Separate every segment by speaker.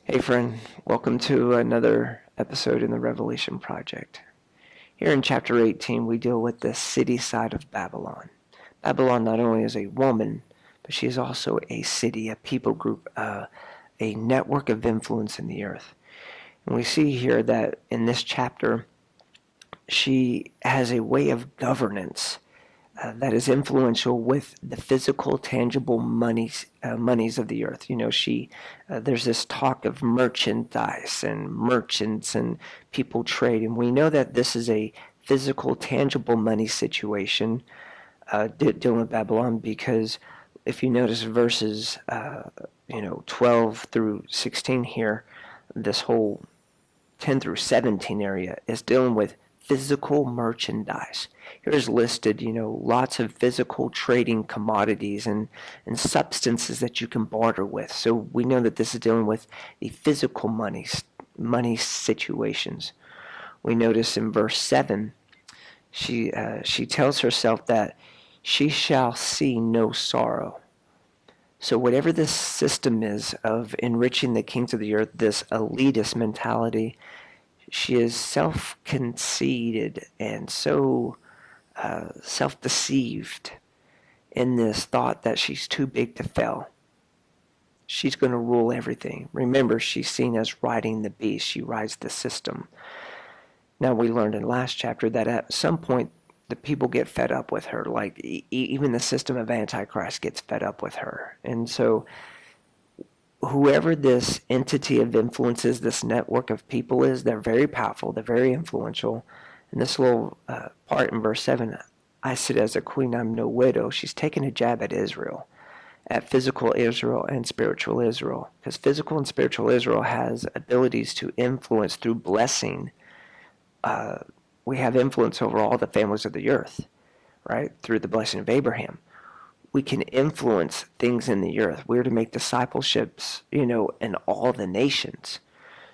Speaker 1: Hey friend, welcome to another episode in the Revelation Project. Here in chapter 18 we deal with the city side of Babylon. Babylon not only is a woman, but she is also a city, a people group, a network of influence in the earth. And we see here that in this chapter she has a way of governance that is influential with the physical, tangible monies of the earth. There's this talk of merchandise and merchants and people trade, and we know that this is a physical, tangible money situation dealing with Babylon, because if you notice verses 12 through 16 here, this whole 10 through 17 area is dealing with physical merchandise. Here's listed, lots of physical trading commodities and substances that you can barter with. So we know that this is dealing with the physical money situations. We notice in verse 7, she tells herself that she shall see no sorrow. So whatever this system is of enriching the kings of the earth, this elitist mentality, she is self-conceited and so self-deceived in this thought that she's too big to fail. She's going to rule everything. Remember, she's seen as riding the beast. She rides the system. Now, we learned in last chapter that at some point the people get fed up with her. Like even the system of Antichrist gets fed up with her. And so whoever this entity of influence is, this network of people is, they're very powerful, they're very influential. And this little part in verse 7, I sit as a queen, I'm no widow. She's taking a jab at Israel, at physical Israel and spiritual Israel. Because physical and spiritual Israel has abilities to influence through blessing. We have influence over all the families of the earth, right? Through the blessing of Abraham. We can influence things in the earth. We're to make discipleships, in all the nations.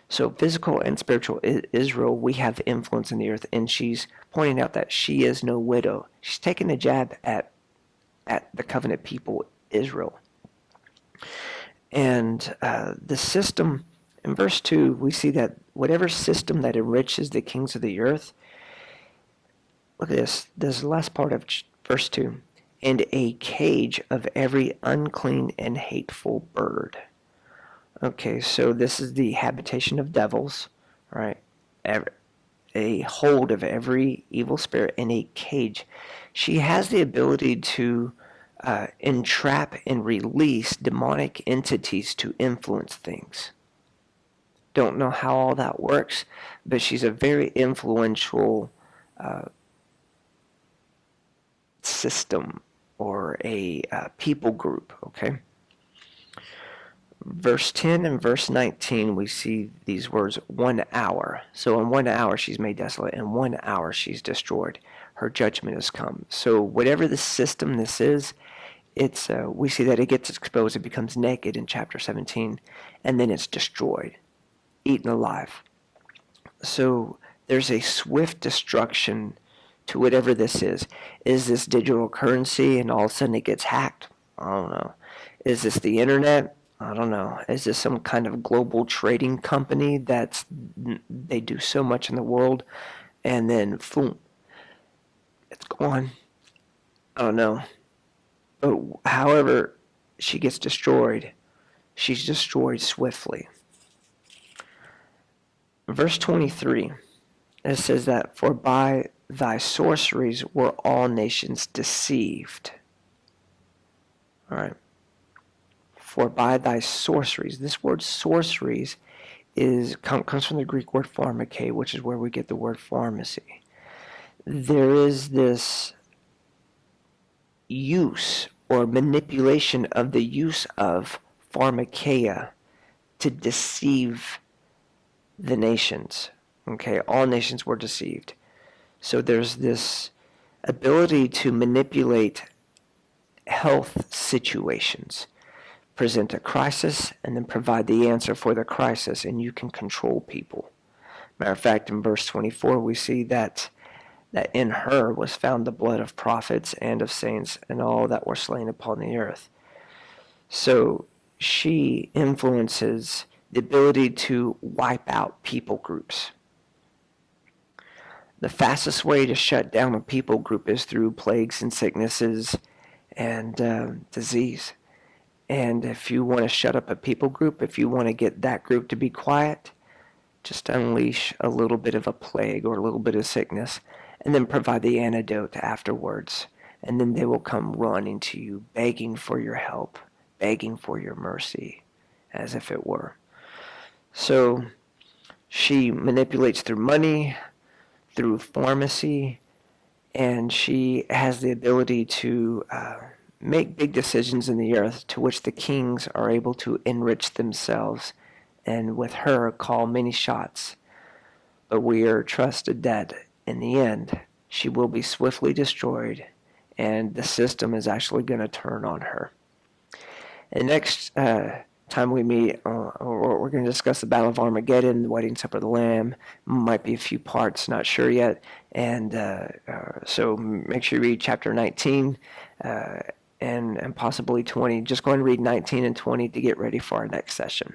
Speaker 1: So physical and spiritual Israel, we have influence in the earth, and she's pointing out that she is no widow. She's taking a jab at the covenant people, Israel. And the system, in verse 2, we see that whatever system that enriches the kings of the earth, look at this last part of verse 2, and a cage of every unclean and hateful bird. Okay, so this is the habitation of devils, right? A hold of every evil spirit in a cage. She has the ability to entrap and release demonic entities to influence things. Don't know how all that works, but she's a very influential system or a people group, okay? Verse 10 and verse 19, we see these words, 1 hour. So in 1 hour she's made desolate. In 1 hour she's destroyed. Her judgment has come. So whatever the system this is, we see that it gets exposed. It becomes naked in chapter 17, and then it's destroyed, eaten alive. So there's a swift destruction to whatever this is. Is this digital currency and all of a sudden it gets hacked? I don't know. Is this the internet? I don't know. Is this some kind of global trading company they do so much in the world and then boom, it's gone? I don't know. But however she gets destroyed, she's destroyed swiftly. Verse 23, it says that, for by thy sorceries were all nations deceived. All right. For by thy sorceries, this word sorceries comes from the Greek word pharmake, which is where we get the word pharmacy. There is this use or manipulation of the use of pharmakeia to deceive the nations. Okay, all nations were deceived. So there's this ability to manipulate health situations, present a crisis, and then provide the answer for the crisis, and you can control people. Matter of fact, in verse 24, we see that in her was found the blood of prophets and of saints and all that were slain upon the earth. So she influences the ability to wipe out people groups. The fastest way to shut down a people group is through plagues and sicknesses and disease. And if you want to shut up a people group, if you want to get that group to be quiet, just unleash a little bit of a plague or a little bit of sickness, and then provide the antidote afterwards. And then they will come running to you, begging for your help, begging for your mercy, as if it were. So she manipulates through money, through pharmacy, and she has the ability to make big decisions in the earth to which the kings are able to enrich themselves and with her call many shots. But we are trusted that in the end she will be swiftly destroyed and the system is actually going to turn on her. And next time we meet, we're going to discuss the Battle of Armageddon, the Wedding Supper of the Lamb. Might be a few parts, not sure yet. And so make sure you read chapter 19 and possibly 20. Just go ahead and read 19 and 20 to get ready for our next session.